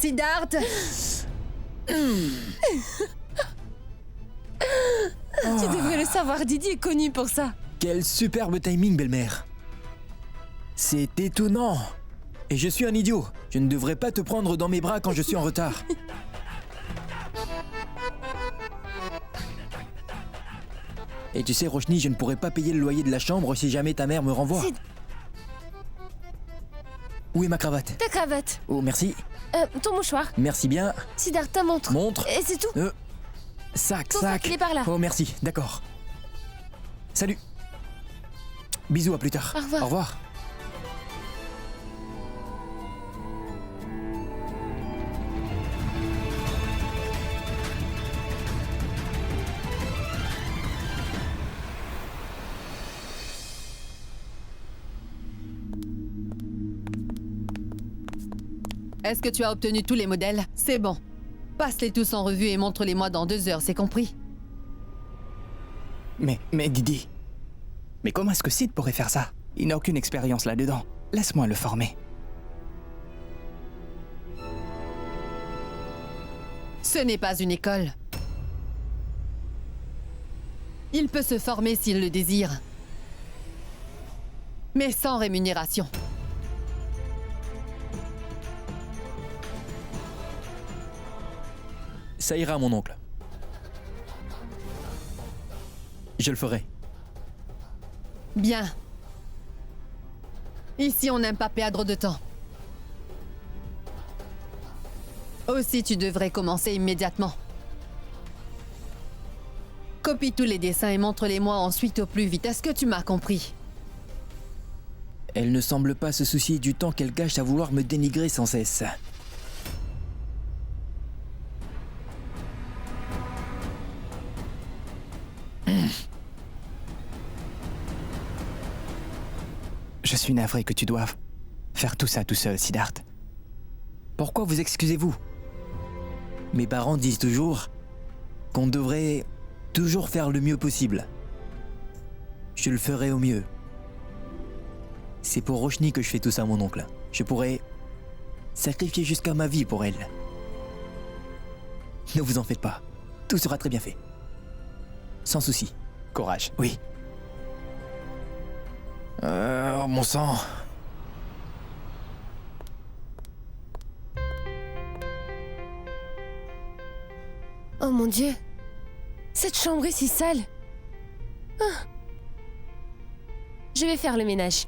Siddharth. Tu devrais le savoir, Didi est connu pour ça. Quel superbe timing, belle-mère. C'est étonnant. Et je suis un idiot. Je ne devrais pas te prendre dans mes bras quand je suis en retard. Et tu sais, Roshni, je ne pourrais pas payer le loyer de la chambre si jamais ta mère me renvoie. Où est ma cravate? Ta cravate. Oh, merci. Ton mouchoir. Merci bien. Siddharth, ta montre. Montre. Et c'est tout. Sac, Ton sac. il est par là. Oh, merci. D'accord. Salut. Bisous, à plus tard. Au revoir. Au revoir. Est-ce que tu as obtenu tous les modèles? C'est bon. Passe-les tous en revue et montre-les-moi dans 2 heures, c'est compris? Mais Didi... Mais comment est-ce que Sid pourrait faire ça? Il n'a aucune expérience là-dedans. Laisse-moi le former. Ce n'est pas une école. Il peut se former s'il le désire. Mais sans rémunération. Ça ira, mon oncle. Je le ferai. Bien. Ici, on n'aime pas perdre de temps. Aussi, tu devrais commencer immédiatement. Copie tous les dessins et montre-les-moi ensuite au plus vite. Est-ce que tu m'as compris? Elle ne semble pas se soucier du temps qu'elle gâche à vouloir me dénigrer sans cesse. Je suis navré que tu doives faire tout ça tout seul, Siddharth. Pourquoi vous excusez-vous? Mes parents disent toujours qu'on devrait toujours faire le mieux possible. Je le ferai au mieux. C'est pour Roshni que je fais tout ça, mon oncle. Je pourrais sacrifier jusqu'à ma vie pour elle. Ne vous en faites pas. Tout sera très bien fait. Sans souci. Courage. Oui. Oh, mon sang. Oh mon Dieu. Cette chambre est si sale. Ah. Je vais faire le ménage.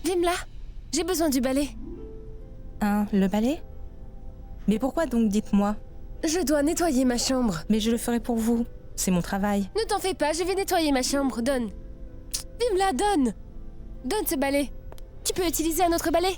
Vimla, j'ai besoin du balai. Hein, le balai? Mais pourquoi donc, dites-moi? Je dois nettoyer ma chambre. Mais je le ferai pour vous. C'est mon travail. Ne t'en fais pas, je vais nettoyer ma chambre. Donne. Vimla, donne. Donne ce balai. Tu peux utiliser un autre balai?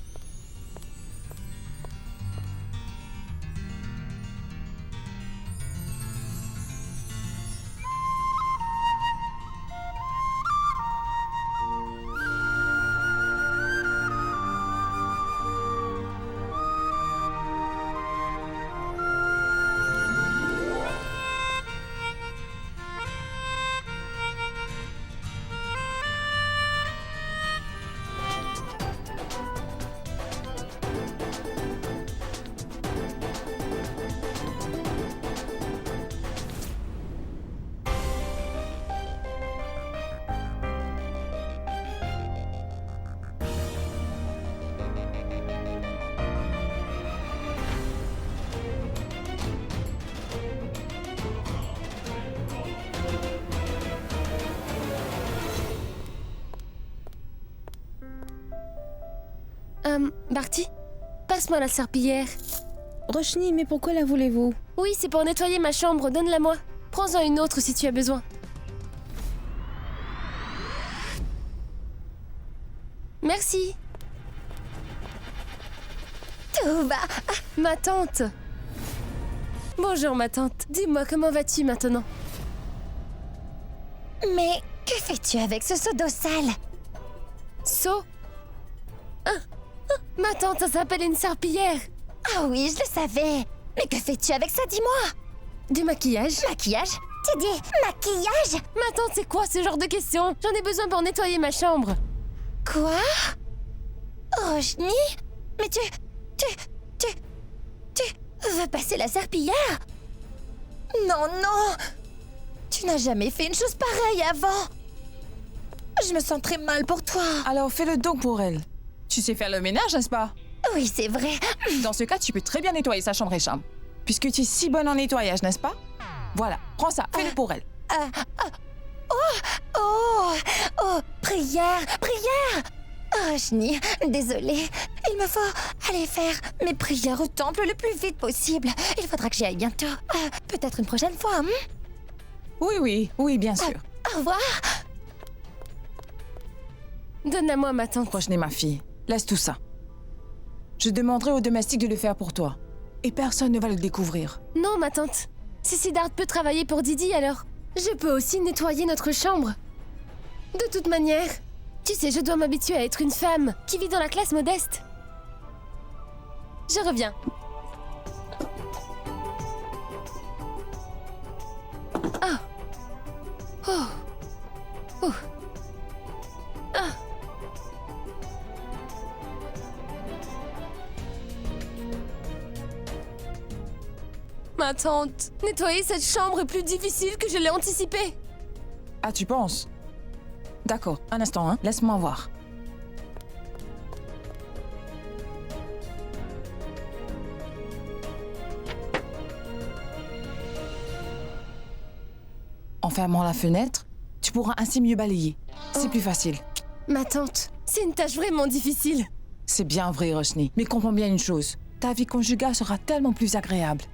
Barty, passe-moi la serpillière. Roshni, mais pourquoi la voulez-vous? Oui, c'est pour nettoyer ma chambre, donne-la-moi. Prends-en une autre si tu as besoin. Merci. Touba, ma tante. Bonjour ma tante, dis-moi comment vas-tu maintenant? Mais que fais-tu avec ce seau d'eau sale? Seau? Ma tante, ça s'appelle une serpillière. Ah oui, je le savais. Mais que fais-tu avec ça, dis-moi? Du maquillage. Maquillage? Tu dis maquillage? Ma tante, c'est quoi ce genre de questions? J'en ai besoin pour nettoyer ma chambre. Quoi? Roshni? Mais tu veux passer la serpillière? Non, non! Tu n'as jamais fait une chose pareille avant! Je me sens très mal pour toi. Alors fais-le donc pour elle. Tu sais faire le ménage, n'est-ce pas? Oui, c'est vrai. Dans ce cas, tu peux très bien nettoyer sa chambre et chambre. Puisque tu es si bonne en nettoyage, n'est-ce pas? Voilà, prends ça, fais-le pour elle. Oh, prière! Roshni, désolée. Il me faut aller faire mes prières au temple le plus vite possible. Il faudra que j'y aille bientôt. Peut-être une prochaine fois, Oui, bien sûr. Au revoir. Donne-la moi, ma tante. Roshni, ma fille, laisse tout ça. Je demanderai aux domestiques de le faire pour toi. Et personne ne va le découvrir. Non, ma tante. Si Siddharth peut travailler pour Didi, alors je peux aussi nettoyer notre chambre. De toute manière, tu sais, je dois m'habituer à être une femme qui vit dans la classe modeste. Je reviens. Ah. Oh. Oh. Ah. Ma tante, nettoyer cette chambre est plus difficile que je l'ai anticipé. Ah, tu penses? D'accord, un instant, hein. Laisse-moi voir. En fermant la fenêtre, tu pourras ainsi mieux balayer. C'est plus facile. Ma tante, c'est une tâche vraiment difficile. C'est bien vrai, Roshni, mais comprends bien une chose. Ta vie conjugale sera tellement plus agréable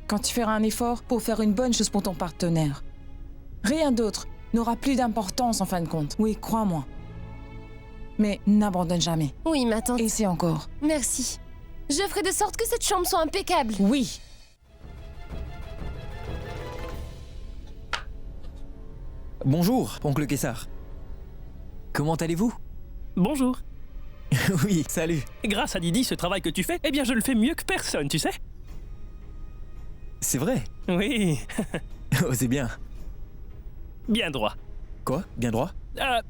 quand tu feras un effort pour faire une bonne chose pour ton partenaire. Rien d'autre n'aura plus d'importance en fin de compte. Oui, crois-moi. Mais n'abandonne jamais. Oui, ma tante. Essaie encore. Merci. Je ferai de sorte que cette chambre soit impeccable. Oui. Bonjour, oncle Kessar. Comment allez-vous? Bonjour. Oui, salut. Grâce à Didi, ce travail que tu fais, eh bien je le fais mieux que personne, tu sais? C'est vrai? Oui. Oh, c'est bien. Bien droit. Quoi? Bien droit?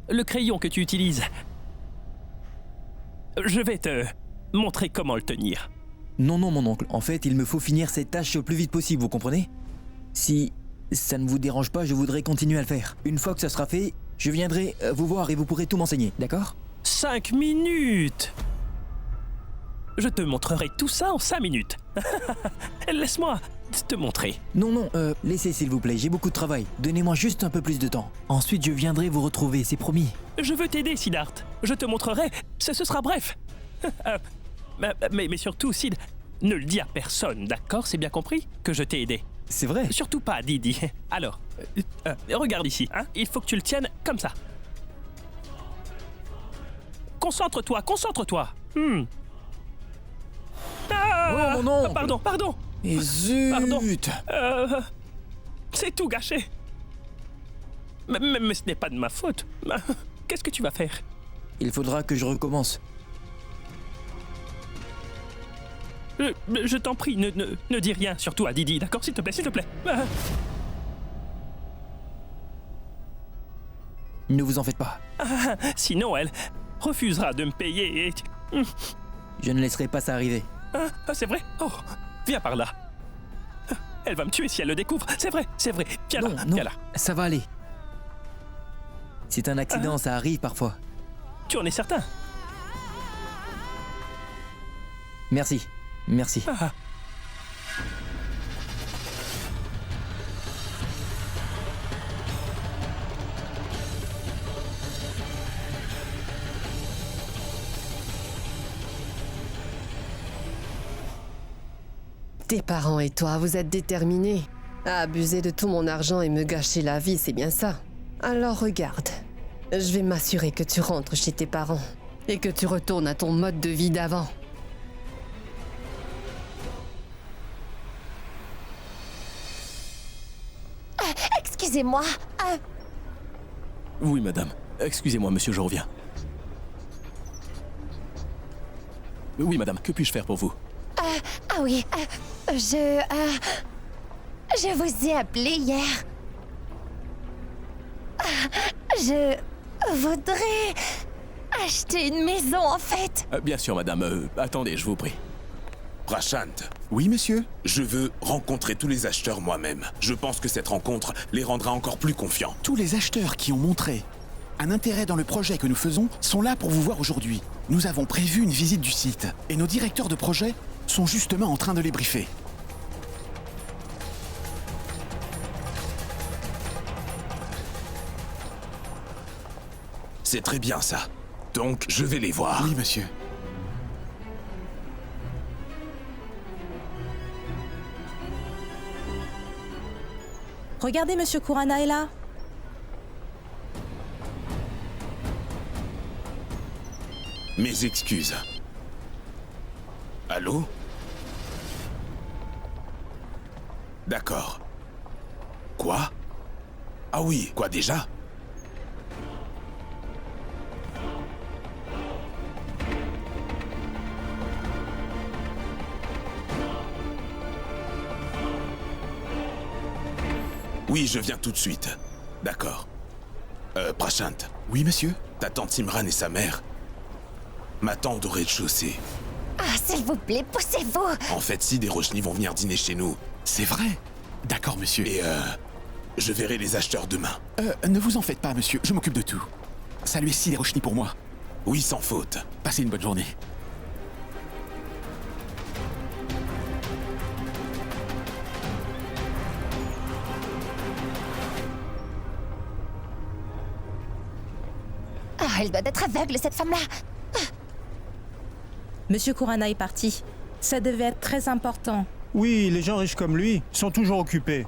Le crayon que tu utilises. Je vais te montrer comment le tenir. Non, mon oncle. En fait, il me faut finir cette tâche le plus vite possible, vous comprenez? Si ça ne vous dérange pas, je voudrais continuer à le faire. Une fois que ça sera fait, je viendrai vous voir et vous pourrez tout m'enseigner, d'accord? 5 minutes! Je te montrerai tout ça en 5 minutes. Laisse-moi te montrer. Non, laissez s'il vous plaît, j'ai beaucoup de travail. Donnez-moi juste un peu plus de temps. Ensuite, je viendrai vous retrouver, c'est promis. Je veux t'aider, Siddharth. Je te montrerai. Ce sera bref. Mais surtout, Sid, ne le dis à personne, d'accord? C'est bien compris que je t'ai aidé. C'est vrai? Surtout pas à Didi. Alors, regarde ici, hein? Il faut que tu le tiennes comme ça. Concentre-toi. Ah, Oh, mon oncle! Pardon. Et zut! Pardon. C'est tout gâché. Mais ce n'est pas de ma faute. Qu'est-ce que tu vas faire? Il faudra que je recommence. Je t'en prie, ne dis rien, surtout à Didi, d'accord? S'il te plaît. Ne vous en faites pas. Sinon, elle refusera de me payer et... Je ne laisserai pas ça arriver. C'est vrai? Oh, viens par là. Elle va me tuer si elle le découvre. C'est vrai. Viens là, Non, viens là. ça va aller. C'est un accident, ça arrive parfois. Tu en es certain? Merci. Ah. Tes parents et toi, vous êtes déterminés à abuser de tout mon argent et me gâcher la vie, c'est bien ça. Alors regarde, je vais m'assurer que tu rentres chez tes parents et que tu retournes à ton mode de vie d'avant. Excusez-moi. Oui, madame. Excusez-moi, monsieur, je reviens. Oui, madame, que puis-je faire pour vous? Ah oui, je vous ai appelé hier. Je voudrais acheter une maison, en fait. Bien sûr, madame. Attendez, je vous prie. Prashant, Oui, monsieur. je veux rencontrer tous les acheteurs moi-même. Je pense que cette rencontre les rendra encore plus confiants. Tous les acheteurs qui ont montré un intérêt dans le projet que nous faisons sont là pour vous voir aujourd'hui. Nous avons prévu une visite du site et nos directeurs de projet sont justement en train de les briefer. C'est très bien ça. Donc, je vais les voir. Oui, monsieur. Regardez, monsieur Kurana est là. Mes excuses. Allô? D'accord. Quoi? Ah oui, quoi déjà? Oui, je viens tout de suite. D'accord. Prashant. Oui, monsieur. Ta tante Simran et sa mère m'attendent au rez-de-chaussée. Ah, s'il vous plaît, poussez-vous. En fait, Sid et Roshni vont venir dîner chez nous. C'est vrai. D'accord, monsieur. Et je verrai les acheteurs demain. Ne vous en faites pas, monsieur. Je m'occupe de tout. Saluez Sid et Roshni pour moi. Oui, sans faute. Passez une bonne journée. Ah, elle doit être aveugle, cette femme-là. Monsieur Kurana est parti. Ça devait être très important. Oui, les gens riches comme lui sont toujours occupés.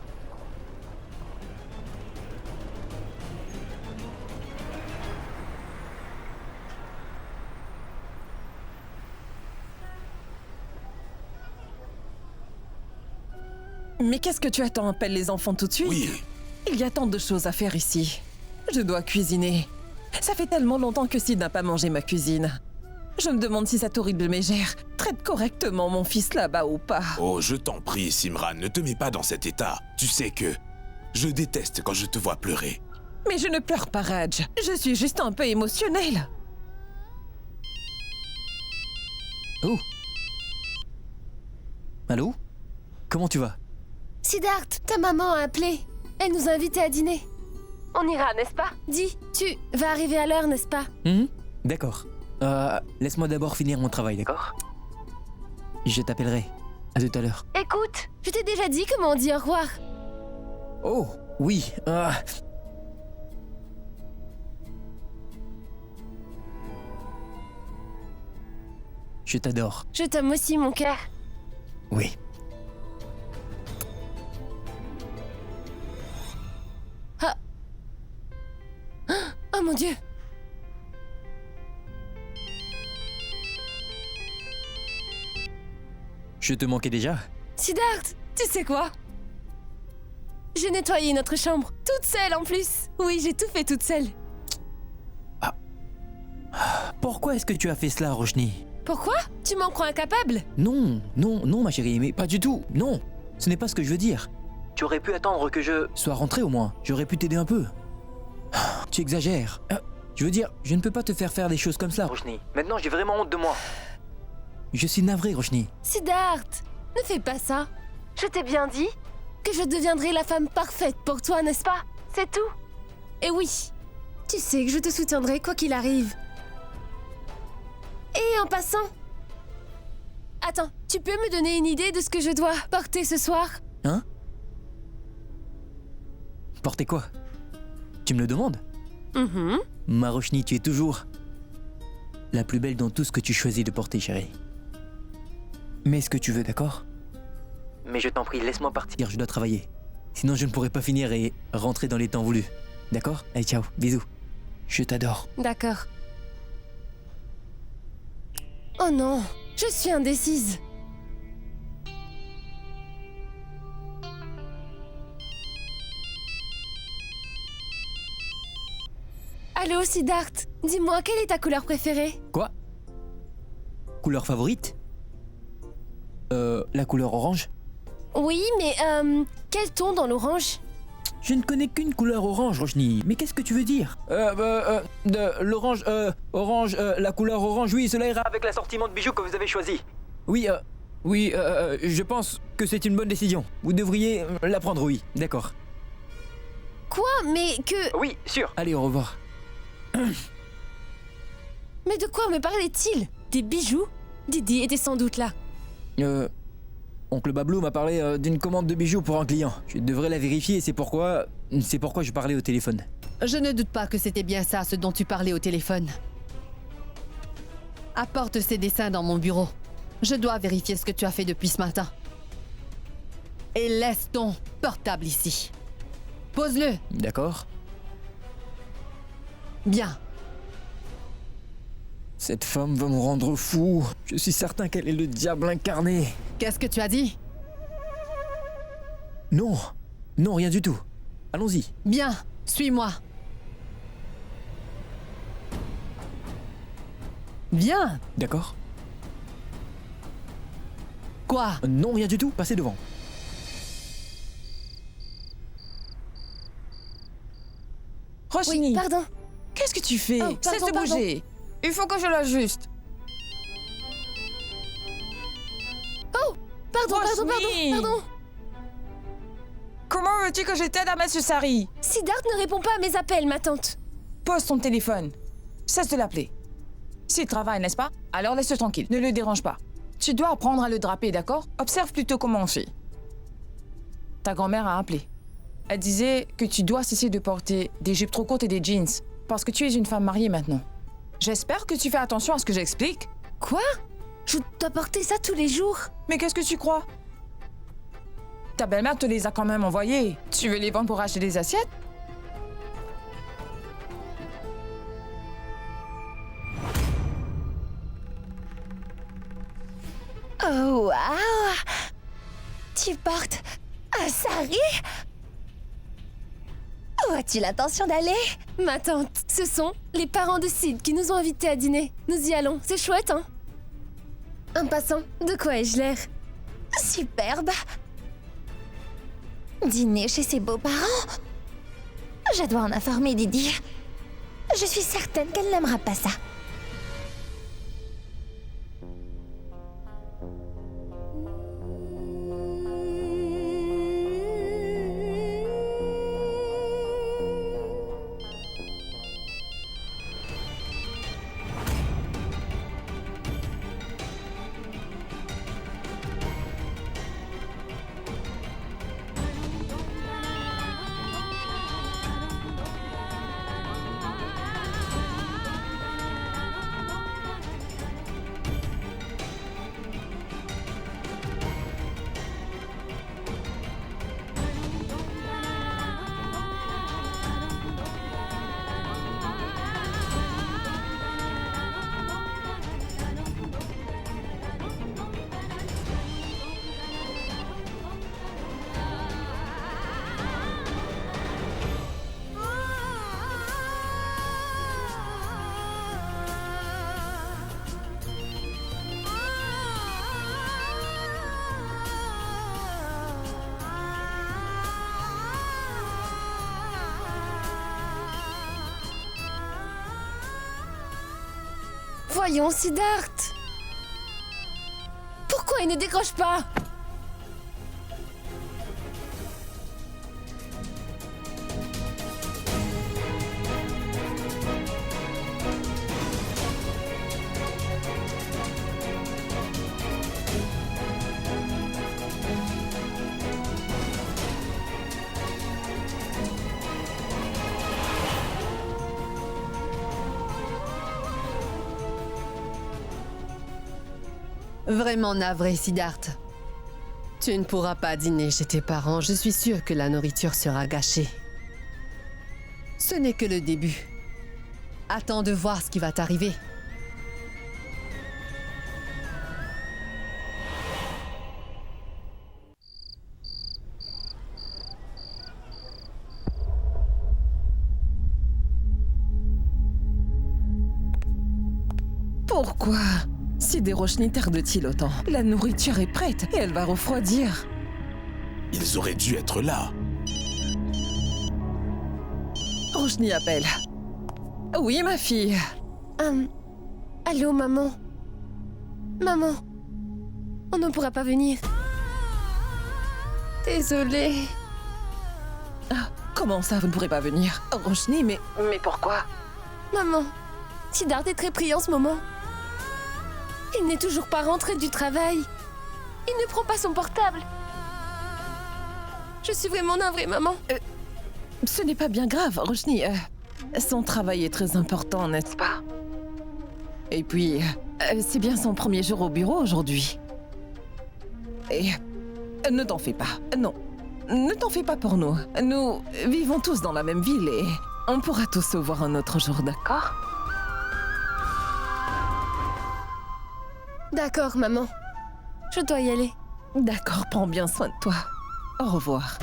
Mais qu'est-ce que tu attends? Appelle les enfants tout de suite. Oui. Il y a tant de choses à faire ici. Je dois cuisiner. Ça fait tellement longtemps que Sid n'a pas mangé ma cuisine. Je me demande si cette horrible mégère traite correctement mon fils là-bas ou pas. Oh, je t'en prie, Simran, ne te mets pas dans cet état. Tu sais que je déteste quand je te vois pleurer. Mais je ne pleure pas, Raj. Je suis juste un peu émotionnelle. Oh. Allô? Comment tu vas? Siddharth, ta maman a appelé. Elle nous a invités à dîner. On ira, n'est-ce pas? Dis, tu vas arriver à l'heure, n'est-ce pas? D'accord. Laisse-moi d'abord finir mon travail, d'accord? Je t'appellerai. À tout à l'heure. Écoute, je t'ai déjà dit comment on dit au revoir. Oh, oui. Je t'adore. Je t'aime aussi, mon cœur. Oui. Ah. Oh mon Dieu. Je te manquais déjà? Siddharth, tu sais quoi? J'ai nettoyé notre chambre, toute seule en plus. Oui, j'ai tout fait toute seule. Pourquoi est-ce que tu as fait cela, Roshni? Pourquoi? Tu m'en crois incapable? Non, ma chérie, mais pas du tout. Non, ce n'est pas ce que je veux dire. Tu aurais pu attendre que je sois rentré au moins. J'aurais pu t'aider un peu. Tu exagères. Je veux dire, je ne peux pas te faire des choses comme ça, Roshni. Maintenant, j'ai vraiment honte de moi. Je suis navré, Roshni. Siddharth, ne fais pas ça. Je t'ai bien dit que je deviendrai la femme parfaite pour toi, n'est-ce pas? C'est tout. Et oui, tu sais que je te soutiendrai quoi qu'il arrive. Et en passant... Attends, tu peux me donner une idée de ce que je dois porter ce soir? Hein? Porter quoi? Tu me le demandes? Ma Roshni, tu es toujours la plus belle dans tout ce que tu choisis de porter, chérie. Mets ce que tu veux, d'accord? Mais je t'en prie, laisse-moi partir, je dois travailler. Sinon, je ne pourrai pas finir et rentrer dans les temps voulus. D'accord? Allez, ciao, bisous. Je t'adore. D'accord. Oh non, je suis indécise. Allô, Siddharth. Dis-moi, quelle est ta couleur préférée? Quoi? Couleur favorite? La couleur orange? Oui, mais quel ton dans l'orange? Je ne connais qu'une couleur orange, Roshni. Mais qu'est-ce que tu veux dire? L'orange, orange, la couleur orange, oui, cela ira avec l'assortiment de bijoux que vous avez choisi. Oui, je pense que c'est une bonne décision. Vous devriez la prendre, oui, d'accord. Quoi? Mais que... Oui, sûr. Allez, au revoir. Mais de quoi me parlait-il? Des bijoux? Didi était sans doute là. Oncle Bablou m'a parlé d'une commande de bijoux pour un client. Je devrais la vérifier, c'est pourquoi je parlais au téléphone. Je ne doute pas que c'était bien ça, ce dont tu parlais au téléphone. Apporte ces dessins dans mon bureau. Je dois vérifier ce que tu as fait depuis ce matin. Et laisse ton portable ici. Pose-le. D'accord. Bien. Cette femme va me rendre fou. Je suis certain qu'elle est le diable incarné. Qu'est-ce que tu as dit? Non, non, rien du tout. Allons-y. Bien, suis-moi. Viens. D'accord. Quoi? Non, rien du tout, passez devant. Roshni, Oui, pardon. qu'est-ce que tu fais? Oh, Cesse de pardon. bouger. Il faut que je l'ajuste. Oh, pardon, Roshni. pardon. Comment veux-tu que je t'aide à mettre ce sari? Siddharth ne répond pas à mes appels, ma tante. Pose ton téléphone. Cesse de l'appeler. S'il travaille, n'est-ce pas? Alors laisse-le tranquille. Ne le dérange pas. Tu dois apprendre à le draper, d'accord? Observe plutôt comment on fait. Ta grand-mère a appelé. Elle disait que tu dois cesser de porter des jupes trop courtes et des jeans, parce que tu es une femme mariée maintenant. J'espère que tu fais attention à ce que j'explique. Quoi? Je dois porter ça tous les jours. Mais qu'est-ce que tu crois? Ta belle-mère te les a quand même envoyés. Tu veux les vendre pour acheter des assiettes? Oh, waouh! Tu portes un sari? Où as-tu l'intention d'aller? Ma tante, ce sont les parents de Sid qui nous ont invités à dîner. Nous y allons, c'est chouette, hein? Un passant, de quoi ai-je l'air? Superbe! Dîner chez ses beaux-parents? Je dois en informer Didi. Je suis certaine qu'elle n'aimera pas ça. Voyons, Siddharth. Pourquoi il ne décroche pas? Vraiment navré, Siddharth. Tu ne pourras pas dîner chez tes parents. Je suis sûre que la nourriture sera gâchée. Ce n'est que le début. Attends de voir ce qui va t'arriver. pourquoi Sid et Roshni tardent-ils autant? La nourriture est prête et elle va refroidir. Ils auraient dû être là. Roshni appelle. Oui, ma fille. Allô, maman. Maman, on ne pourra pas venir. Désolée. Ah, comment ça, vous ne pourrez pas venir? Roshni, mais pourquoi? Maman, Siddharth est très pris en ce moment. Il n'est toujours pas rentré du travail. Il ne prend pas son portable. Je suis vraiment navrée, maman. Ce n'est pas bien grave, Roshni. Son travail est très important, n'est-ce pas? Et puis, c'est bien son premier jour au bureau aujourd'hui. Et ne t'en fais pas. Non, ne t'en fais pas pour nous. Nous vivons tous dans la même ville et on pourra tous se voir un autre jour, d'accord? D'accord, maman. Je dois y aller. D'accord, prends bien soin de toi. Au revoir.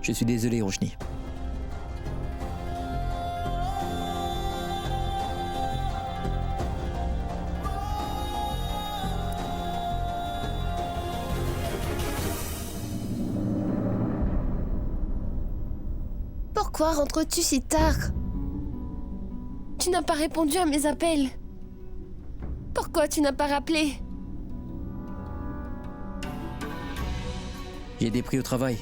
Je suis désolé, Roshni. Pourquoi rentres-tu si tard? Tu n'as pas répondu à mes appels. Pourquoi tu n'as pas rappelé? J'ai des prix au travail.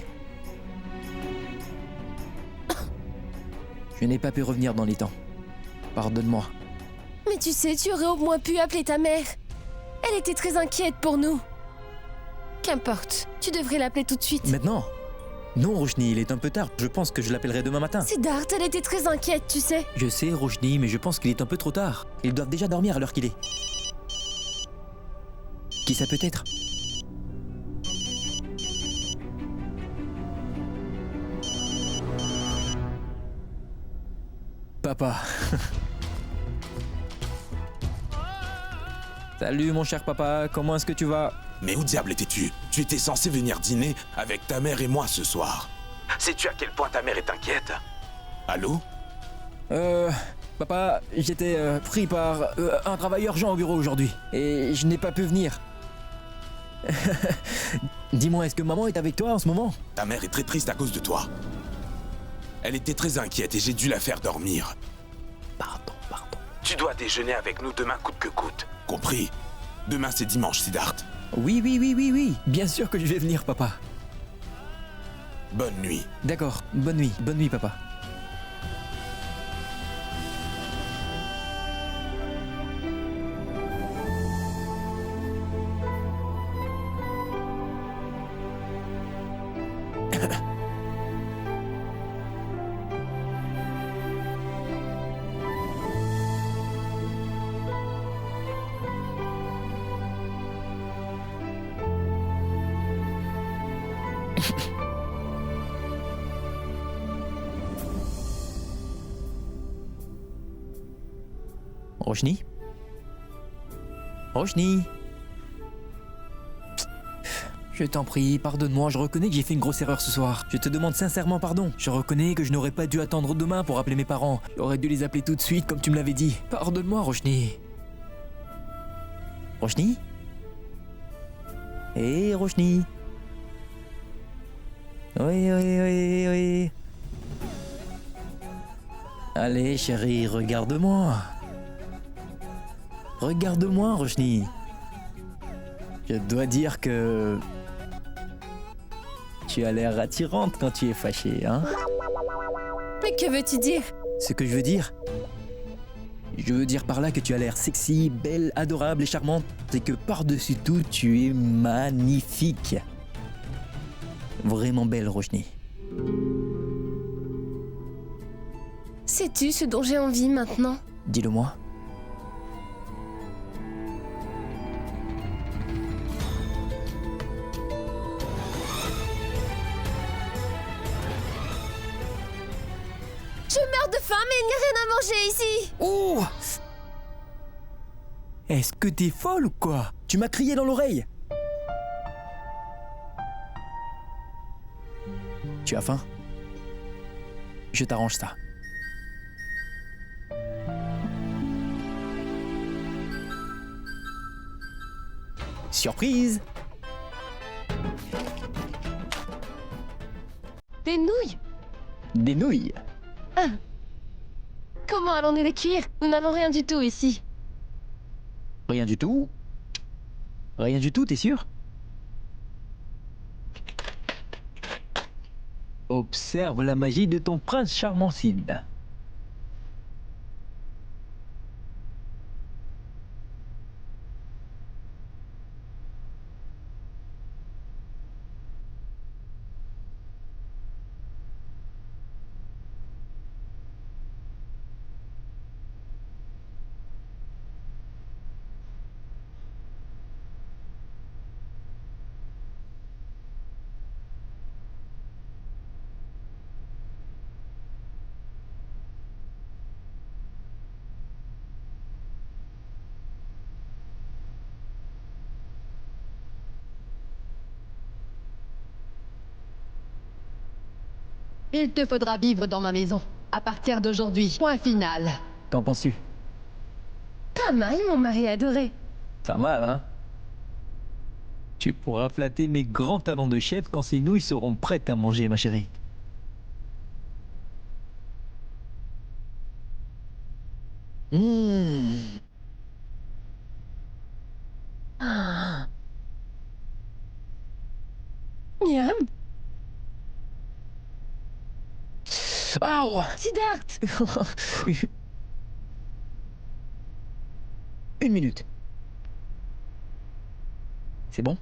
Je n'ai pas pu revenir dans les temps. Pardonne-moi. Mais tu sais, tu aurais au moins pu appeler ta mère. Elle était très inquiète pour nous. Qu'importe, tu devrais l'appeler tout de suite. Maintenant? Non, Roshni, il est un peu tard. Je pense que je l'appellerai demain matin. Siddharth, elle était très inquiète, tu sais. Je sais, Roshni, mais je pense qu'il est un peu trop tard. Ils doivent déjà dormir à l'heure qu'il est. Qui ça peut être? Papa. Salut mon cher papa, comment est-ce que tu vas? Mais où diable étais-tu? Tu étais censé venir dîner avec ta mère et moi ce soir. Sais-tu à quel point ta mère est inquiète? Allô? Papa, j'étais pris par un travail urgent au bureau aujourd'hui et je n'ai pas pu venir. Dis-moi, est-ce que maman est avec toi en ce moment? Ta mère est très triste à cause de toi. Elle était très inquiète et j'ai dû la faire dormir. Pardon. Tu dois déjeuner avec nous demain coûte que coûte. Compris? Demain c'est dimanche, Siddharth. Oui. Bien sûr que je vais venir, papa. Bonne nuit. D'accord, bonne nuit, papa. Roshni? Je t'en prie, pardonne-moi, je reconnais que j'ai fait une grosse erreur ce soir. Je te demande sincèrement pardon. Je reconnais que je n'aurais pas dû attendre demain pour appeler mes parents. J'aurais dû les appeler tout de suite comme tu me l'avais dit. Pardonne-moi, Roshni. Roshni? Hé, Roshni? Oui. Allez, chérie, regarde-moi. Regarde-moi, Roshni. Je dois dire que... Tu as l'air attirante quand tu es fâchée, hein? Mais que veux-tu dire? Ce que je veux dire... Je veux dire par là que tu as l'air sexy, belle, adorable et charmante, et que par-dessus tout, tu es magnifique. Vraiment belle, Roshni. Sais-tu ce dont j'ai envie maintenant? Dis-le-moi. Je meurs de faim, mais il n'y a rien à manger ici! Oh! Est-ce que t'es folle ou quoi? Tu m'as crié dans l'oreille! Tu as faim? Je t'arrange ça. Surprise! Des nouilles! Des nouilles! Comment allons-nous les cuire? Nous n'avons rien du tout ici. Rien du tout? Rien du tout, t'es sûr? Observe la magie de ton prince charmant Sid. Il te faudra vivre dans ma maison. À partir d'aujourd'hui, point final. Qu'en penses-tu? Pas mal, mon mari adoré. Pas mal, hein? Tu pourras flatter mes grands talents de chef quand ces nouilles seront prêtes à manger, ma chérie. Miam. Waouh! Siddharth! Une minute. C'est bon?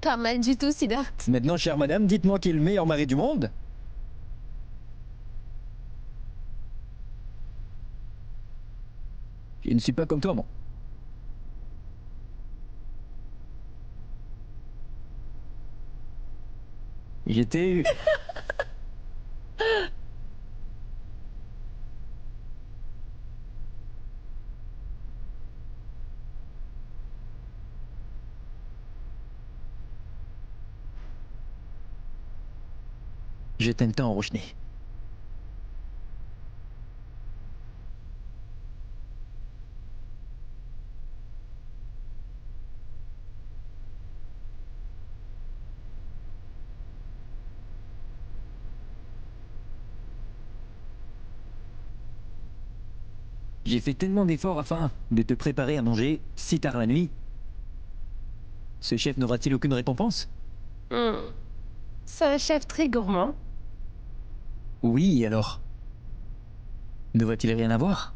Pas mal du tout, Siddharth. Maintenant, chère madame, dites-moi qui est le meilleur mari du monde. Je ne suis pas comme toi, moi. J'étais... Je t'aime tant, Roshni. J'ai fait tellement d'efforts afin de te préparer à manger si tard la nuit. Ce chef n'aura-t-il aucune récompense? C'est un chef très gourmand. Oui, alors. Ne va-t-il rien avoir?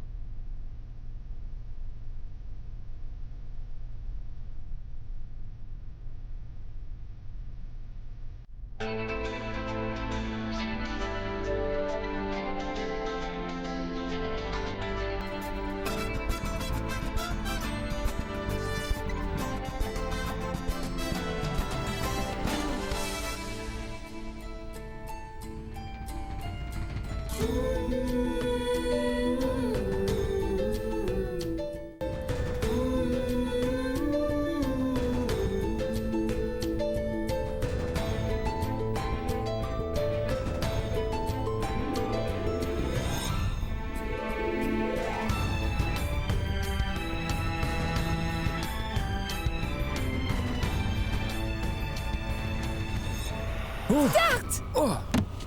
Siddharth! Oh!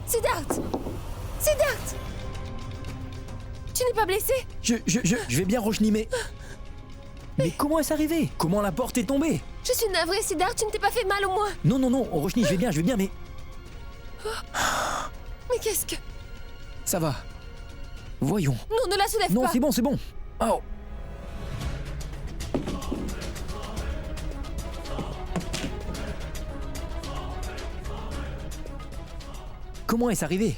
Siddharth! Siddharth! Tu n'es pas blessé? Je vais bien, Roshni, mais... Mais comment est-ce arrivé? Comment la porte est tombée? Je suis navrée, Siddharth, tu ne t'es pas fait mal au moins. Non, non, non, Roshni, je vais bien, mais... Mais qu'est-ce que... Ça va. Voyons. Non, ne la soulève Non, pas. c'est bon, c'est bon. Oh. Comment est-ce arrivé?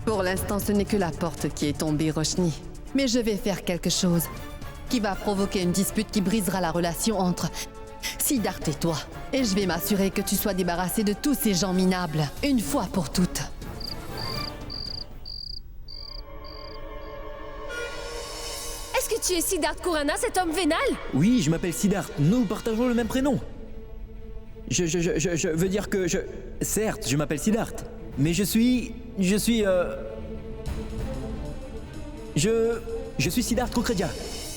Pour l'instant, ce n'est que la porte qui est tombée, Roshni. Mais je vais faire quelque chose qui va provoquer une dispute qui brisera la relation entre Siddharth et toi. Et je vais m'assurer que tu sois débarrassé de tous ces gens minables, une fois pour toutes. Est-ce que tu es Siddharth Khurana, cet homme vénal? Oui, je m'appelle Siddharth. Nous partageons le même prénom. Je veux dire que je... Certes, je m'appelle Siddharth. Mais je suis Siddharth Kukreja.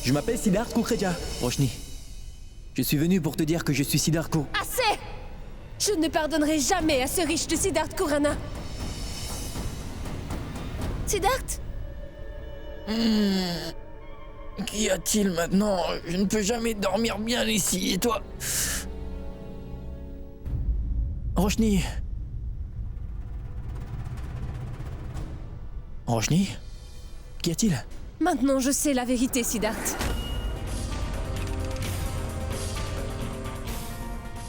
Je m'appelle Siddharth Kukreja. Roshni, je suis venu pour te dire que je suis Siddharth Kukreja. Assez! Je ne pardonnerai jamais à ce riche de Siddharth Khurana. Siddharth? Qu'y a-t-il maintenant? Je ne peux jamais dormir bien ici, et toi? Roshni? Roshni? Qu'y a-t-il? Maintenant, je sais la vérité, Siddharth.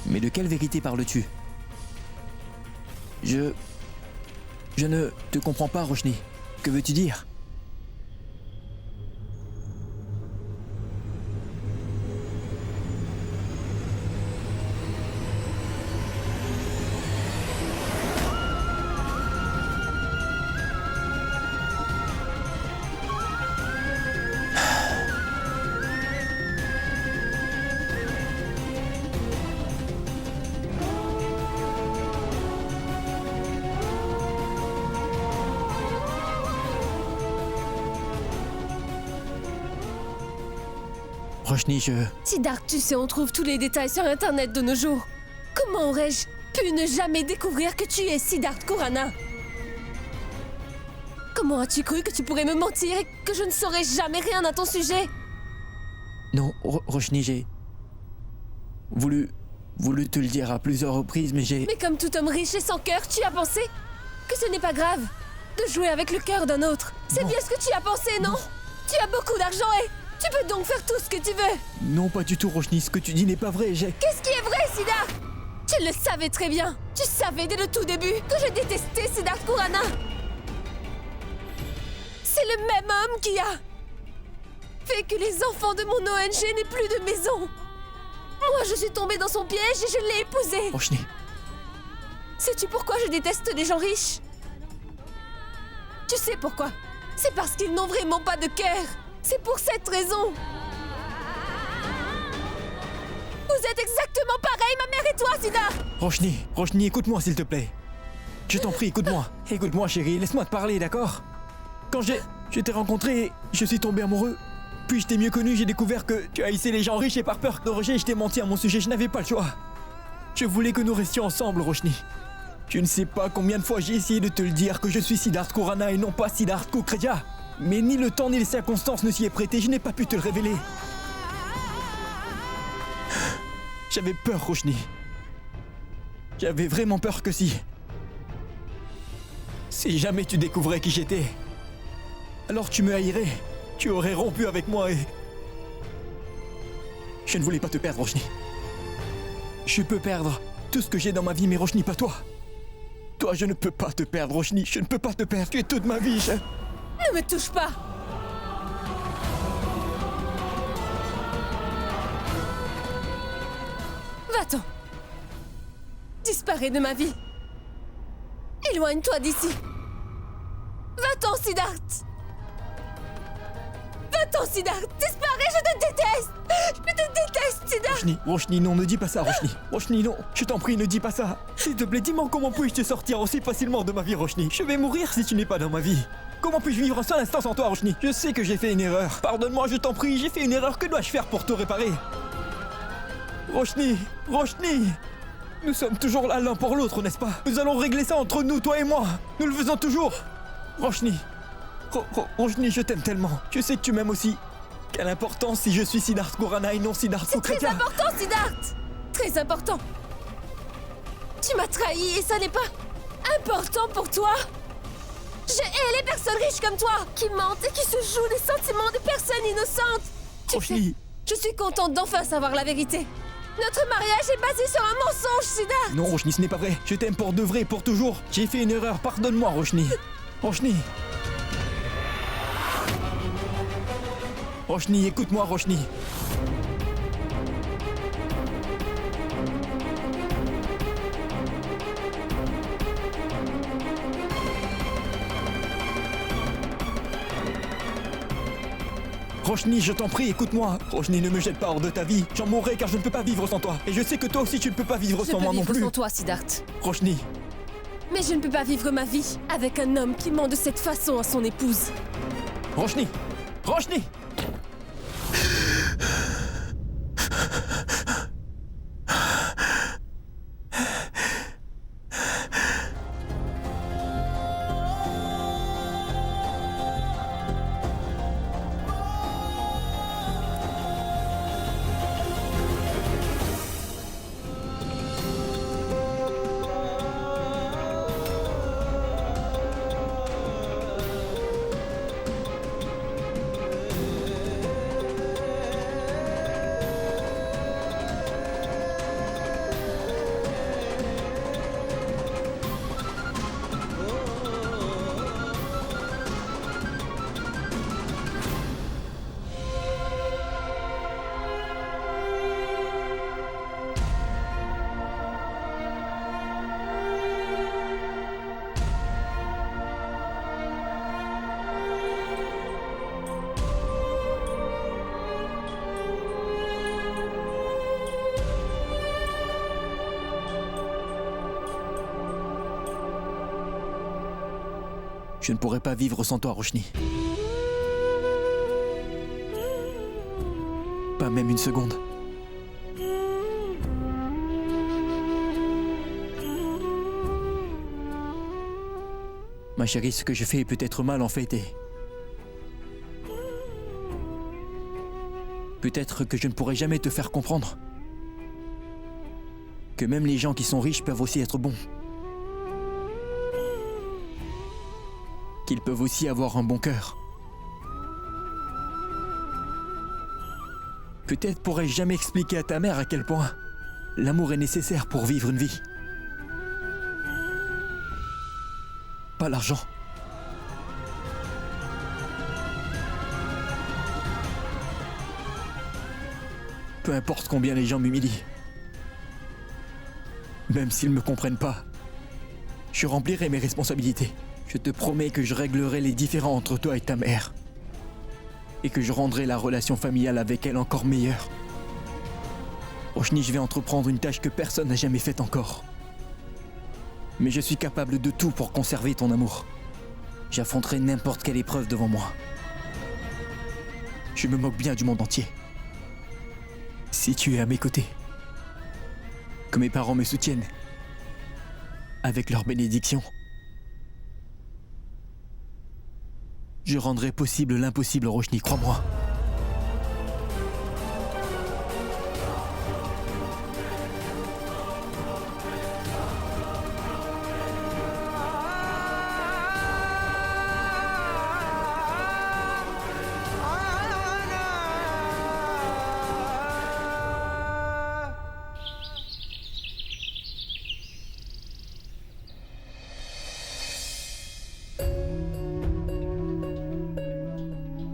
Mais de quelle vérité parles-tu? Je ne te comprends pas, Roshni. Que veux-tu dire? Roshni, Siddharth, tu sais, on trouve tous les détails sur Internet de nos jours. Comment aurais-je pu ne jamais découvrir que tu es Siddharth Khurana? Comment as-tu cru que tu pourrais me mentir et que je ne saurais jamais rien à ton sujet? Non, Roshni, j'ai... voulu te le dire à plusieurs reprises, mais j'ai... Mais comme tout homme riche et sans cœur, tu as pensé que ce n'est pas grave de jouer avec le cœur d'un autre. C'est bien ce que tu as pensé, non? Tu as beaucoup d'argent et... tu peux donc faire tout ce que tu veux. Non, pas du tout, Roshni. Ce que tu dis n'est pas vrai, j'ai... Qu'est-ce qui est vrai, Siddharth? Tu le savais très bien. Tu savais dès le tout début que je détestais Siddharth Khurana. C'est le même homme qui a fait que les enfants de mon ONG n'aient plus de maison. Moi, je suis tombée dans son piège et je l'ai épousé. Roshni. Sais-tu pourquoi je déteste les gens riches? Tu sais pourquoi? C'est parce qu'ils n'ont vraiment pas de cœur. C'est pour cette raison. Vous êtes exactement pareil, ma mère et toi, Siddharth. Roshni, écoute-moi, s'il te plaît. Je t'en prie, écoute-moi. Écoute-moi, chérie, laisse-moi te parler, d'accord? Quand je t'ai rencontré, je suis tombé amoureux. Puis je t'ai mieux connu, j'ai découvert que tu haïssais les gens riches et par peur de rejet, je t'ai menti à mon sujet, je n'avais pas le choix. Je voulais que nous restions ensemble, Roshni. Tu ne sais pas combien de fois j'ai essayé de te le dire que je suis Siddharth Khurana et non pas Siddharth Kukreja. Mais ni le temps ni les circonstances ne s'y est prêté, je n'ai pas pu te le révéler. J'avais peur, Roshni. J'avais vraiment peur que si jamais tu découvrais qui j'étais, alors tu me haïrais, tu aurais rompu avec moi et... Je ne voulais pas te perdre, Roshni. Je peux perdre tout ce que j'ai dans ma vie, mais Roshni, pas toi. Toi, je ne peux pas te perdre, Roshni, je ne peux pas te perdre, tu es toute ma vie, Ne me touche pas. Va-t'en. Disparais de ma vie. Éloigne-toi d'ici. Va-t'en, Siddharth. Va-t'en, Siddharth! Disparais, je te déteste! Je te déteste, Siddharth! Roshni, non, ne dis pas ça, Roshni. Roshni, non, je t'en prie, ne dis pas ça. S'il te plaît, dis-moi comment puis-je te sortir aussi facilement de ma vie, Roshni. Je vais mourir si tu n'es pas dans ma vie. Comment puis-je vivre un seul instant sans toi, Roshni? Je sais que j'ai fait une erreur. Pardonne-moi, je t'en prie, j'ai fait une erreur. Que dois-je faire pour te réparer? Roshni, nous sommes toujours là l'un pour l'autre, n'est-ce pas? Nous allons régler ça entre nous, toi et moi. Nous le faisons toujours. Roshni, Roshni, je t'aime tellement. Je sais que tu m'aimes aussi. Quelle importance si je suis Siddharth Khurana et non Siddharth Sukretya. C'est très important, Siddharth! Très important. Tu m'as trahi et ça n'est pas important pour toi. Je hais les personnes riches comme toi, qui mentent et qui se jouent des sentiments des personnes innocentes. Roshni, je suis contente d'enfin savoir la vérité. Notre mariage est basé sur un mensonge, Siddharth. non, Roshni, ce n'est pas vrai. Je t'aime pour de vrai, pour toujours. J'ai fait une erreur, pardonne-moi, Roshni. Roshni, écoute-moi, Roshni. Roshni, je t'en prie, écoute-moi. Roshni, ne me jette pas hors de ta vie. J'en mourrai car je ne peux pas vivre sans toi. Et je sais que toi aussi tu ne peux pas vivre sans moi non plus. Je peux vivre sans toi, Siddharth. Roshni. Mais je ne peux pas vivre ma vie avec un homme qui ment de cette façon à son épouse. Roshni! Je ne pourrais pas vivre sans toi, Roshni. Pas même une seconde. Ma chérie, ce que je fais est peut-être mal en fait et... Peut-être que je ne pourrai jamais te faire comprendre. Que même les gens qui sont riches peuvent aussi être bons. Qu'ils peuvent aussi avoir un bon cœur. Peut-être pourrais-je jamais expliquer à ta mère à quel point l'amour est nécessaire pour vivre une vie. Pas l'argent. Peu importe combien les gens m'humilient. Même s'ils ne me comprennent pas, je remplirai mes responsabilités. Je te promets que je réglerai les différends entre toi et ta mère. Et que je rendrai la relation familiale avec elle encore meilleure. Roshni, je vais entreprendre une tâche que personne n'a jamais faite encore. Mais je suis capable de tout pour conserver ton amour. J'affronterai n'importe quelle épreuve devant moi. Je me moque bien du monde entier. Si tu es à mes côtés. Que mes parents me soutiennent. Avec leur bénédiction. Je rendrai possible l'impossible, Roshni, crois-moi.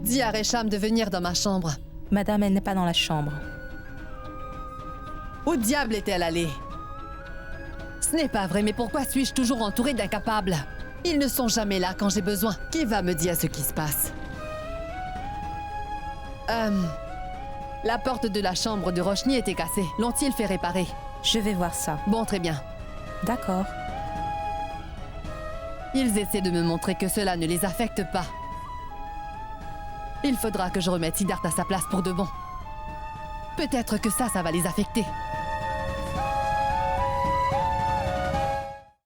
Dis à Resham de venir dans ma chambre. Madame, elle n'est pas dans la chambre. Où diable est-elle allée? Ce n'est pas vrai, mais pourquoi suis-je toujours entourée d'incapables? Ils ne sont jamais là quand j'ai besoin. Qui va me dire ce qui se passe? La porte de la chambre de Roshni était cassée. L'ont-ils fait réparer? Je vais voir ça. Bon, très bien. D'accord. Ils essaient de me montrer que cela ne les affecte pas. Il faudra que je remette Siddharth à sa place pour de bon. Peut-être que ça va les affecter.